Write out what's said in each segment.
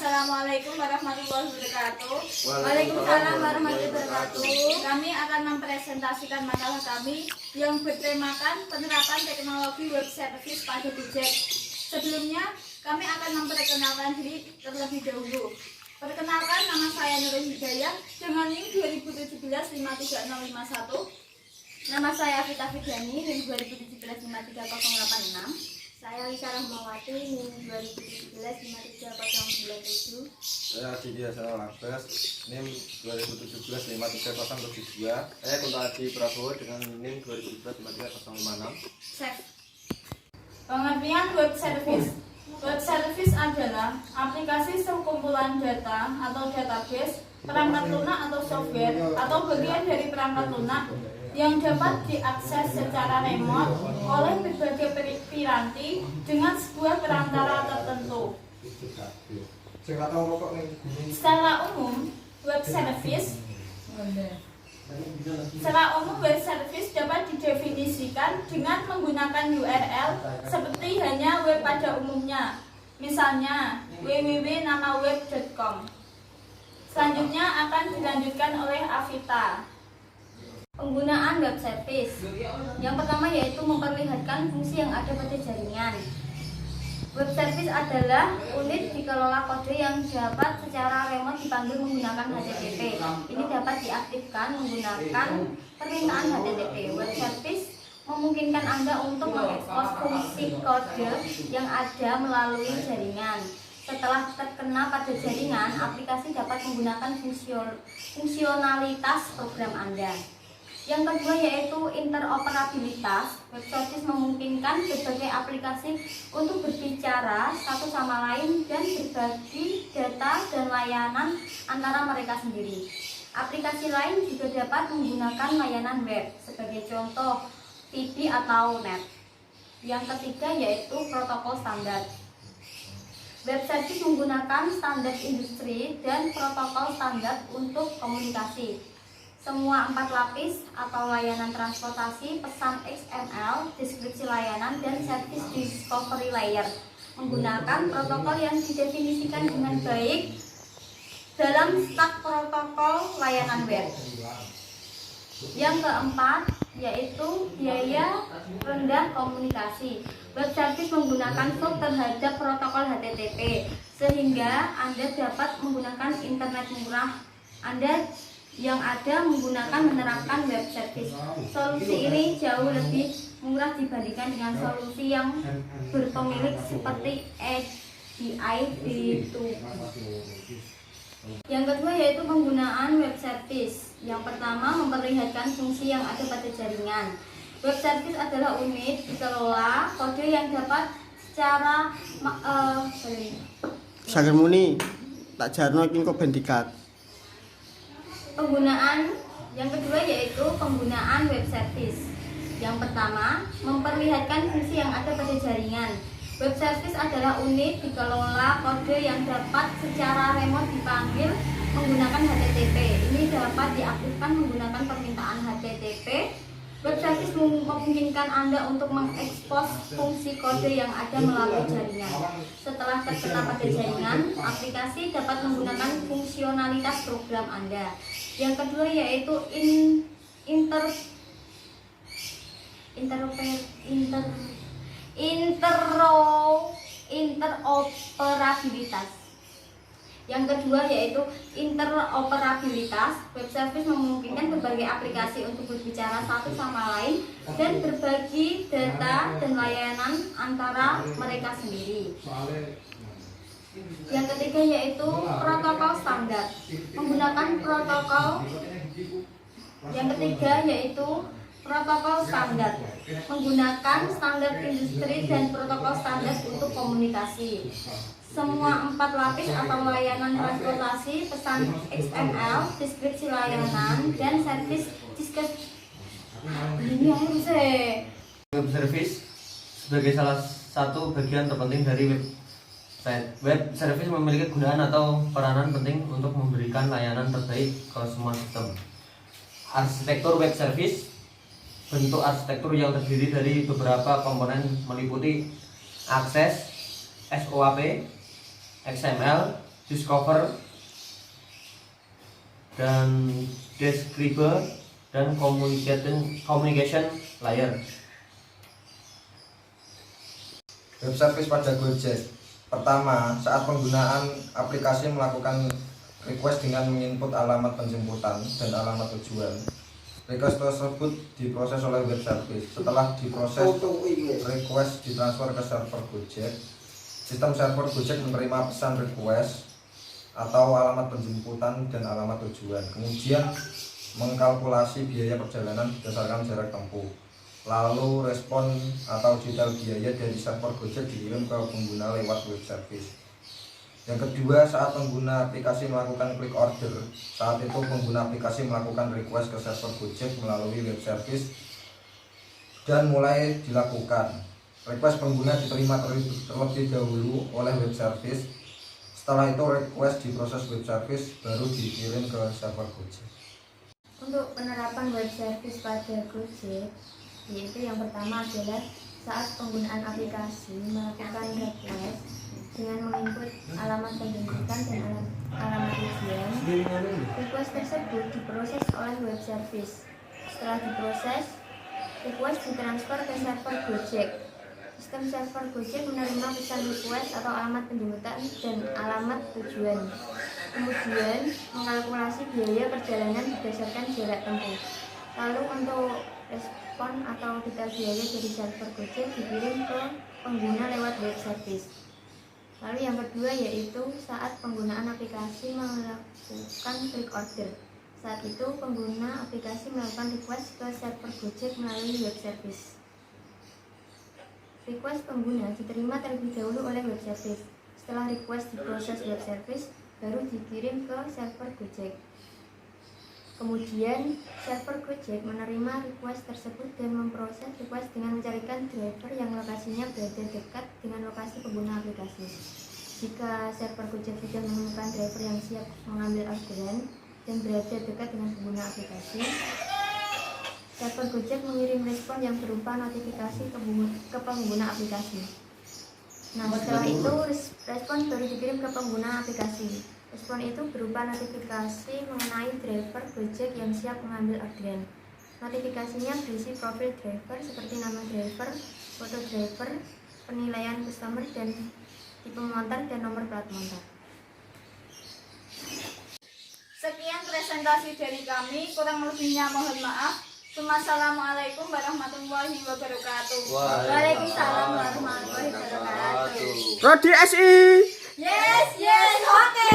Assalamualaikum warahmatullahi wabarakatuh. Waalaikumsalam warahmatullahi wabarakatuh. Kami akan mempresentasikan makalah kami yang bertemakan penerapan teknologi web service pada Gojek. Sebelumnya, kami akan memperkenalkan diri terlebih dahulu. Perkenalkan, nama saya Nurul Hidayah dengan NIM 2017-53051. Nama saya Vita Fidyani, NIM 2017-53086. Saya Lisa Rahmawati, NIM 2017-53097. Saya Aditya Salabas, NIM 2017-53072. Saya Kunto Adi Prabowo dengan NIM 2017-53056. Save. Pengertian web service. Web service adalah aplikasi sekumpulan data atau database, perangkat lunak atau software, atau bagian dari perangkat lunak yang dapat diakses secara remote oleh berbagai piranti dengan sebuah perantara tertentu. Secara umum, web service dapat didefinisikan dengan menggunakan URL seperti hanya web pada umumnya, misalnya www.namaweb.com. Selanjutnya akan dilanjutkan oleh Avita. Penggunaan web service. Yang pertama yaitu memperlihatkan fungsi yang ada pada jaringan. Web service adalah unit dikelola kode yang dapat secara remote dipanggil menggunakan HTTP. Ini dapat diaktifkan menggunakan permintaan HTTP. Web service memungkinkan Anda untuk mengekspos fungsi kode yang ada melalui jaringan. Setelah terkena pada jaringan, aplikasi dapat menggunakan fungsionalitas program Anda. Yang kedua yaitu interoperabilitas. Web service memungkinkan berbagai aplikasi untuk berbicara satu sama lain dan berbagi data dan layanan antara mereka sendiri. Aplikasi lain juga dapat menggunakan layanan web, sebagai contoh VB atau NET. Yang ketiga yaitu protokol standar. Web service menggunakan standar industri dan protokol standar untuk komunikasi. Semua 4 lapis atau layanan transportasi, pesan XML, deskripsi layanan, dan service discovery layer menggunakan protokol yang didefinisikan dengan baik dalam stak protokol layanan web. Yang keempat yaitu biaya rendah komunikasi. Web service menggunakan sub terhadap protokol HTTP sehingga Anda dapat menggunakan internet murah Anda yang ada menggunakan menerapkan web service. Solusi ini jauh lebih murah dibandingkan dengan solusi yang berpemilik seperti API B2. Yang kedua yaitu penggunaan web service. Yang pertama memperlihatkan fungsi yang ada pada jaringan. Web service adalah unit dikelola kode yang dapat secara Sager muni tak jarno iki kok ben dikat. Penggunaan yang kedua yaitu penggunaan web service. Yang pertama, memperlihatkan fungsi yang ada pada jaringan. Web service adalah unit dikelola kode yang dapat secara remote dipanggil menggunakan HTTP. Ini dapat diaktifkan menggunakan permintaan HTTP. Web service memungkinkan Anda untuk mengekspos fungsi kode yang ada melalui jaringan. Setelah terkena pada jaringan, aplikasi dapat menggunakan fungsionalitas program Anda. Yang kedua yaitu interoperabilitas. Yang kedua yaitu interoperabilitas. Web service memungkinkan berbagai aplikasi untuk berbicara satu sama lain dan berbagi data dan layanan antara mereka sendiri. Yang ketiga yaitu protokol standar. Menggunakan protokol. Yang ketiga yaitu protokol standar. Menggunakan standar industri dan protokol standar untuk komunikasi. Semua 4 lapis atau layanan transportasi, pesan XML, deskripsi layanan, dan service Web service sebagai salah satu bagian terpenting dari website. Web service memiliki gunaan atau peranan penting untuk memberikan layanan terbaik ke semua sistem. Arsitektur web service. Bentuk arsitektur yang terdiri dari beberapa komponen meliputi akses, SOAP, XML, discover dan describer dan communication layer. Web service pada Gojek. Pertama, saat penggunaan aplikasi melakukan request dengan menginput alamat penjemputan dan alamat tujuan. Request tersebut diproses oleh web service. Setelah diproses, request ditransfer ke server Gojek. Sistem server Gojek menerima pesan request atau alamat penjemputan dan alamat tujuan. Kemudian mengkalkulasi biaya perjalanan berdasarkan jarak tempuh. Lalu respon atau detail biaya dari server Gojek dikirim ke pengguna lewat web service. Yang kedua, saat pengguna aplikasi melakukan klik order, saat itu pengguna aplikasi melakukan request ke server Gojek melalui web service dan mulai dilakukan. Request pengguna diterima terlebih dahulu oleh web service. Setelah itu request diproses web service baru dikirim ke server Gojek. Untuk penerapan web service pada Gojek, yaitu yang pertama adalah saat penggunaan aplikasi melakukan request dengan menginput alamat penjemputan dan alamat tujuan. Request tersebut diproses oleh web service. Setelah diproses, request ditransfer ke server Gojek. Sistem server Gojek menerima pesan request atau alamat penjemputan dan alamat tujuan. Kemudian mengkalkulasi biaya perjalanan berdasarkan jarak tempuh. Lalu untuk respon atau detail biaya dari server Gojek dikirim ke pengguna lewat web service. Lalu yang kedua yaitu saat penggunaan aplikasi melakukan klik order. Saat itu pengguna aplikasi melakukan request ke server Gojek melalui web service. Request pengguna diterima terlebih dahulu oleh web service. Setelah request diproses web service, baru dikirim ke server Gojek. Kemudian server Gojek menerima request tersebut dan memproses request dengan mencarikan driver yang lokasinya berada dekat dengan lokasi pengguna aplikasi. Jika server Gojek sudah menemukan driver yang siap mengambil orderan dan berada dekat dengan pengguna aplikasi, server Gojek mengirim respon yang berupa notifikasi ke pengguna aplikasi. Nah, setelah itu respon baru dikirim ke pengguna aplikasi. Respon itu berupa notifikasi mengenai driver Gojek yang siap mengambil orderan. Notifikasinya berisi profil driver seperti nama driver, foto driver, penilaian customer, dan tipe montar dan nomor plat montar. Sekian presentasi dari kami, kurang lebihnya mohon maaf. Wassalamualaikum warahmatullahi wabarakatuh. Waalaikumsalam warahmatullahi wabarakatuh. Prodi SI. Yes, yes, oke.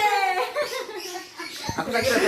Aku sakit.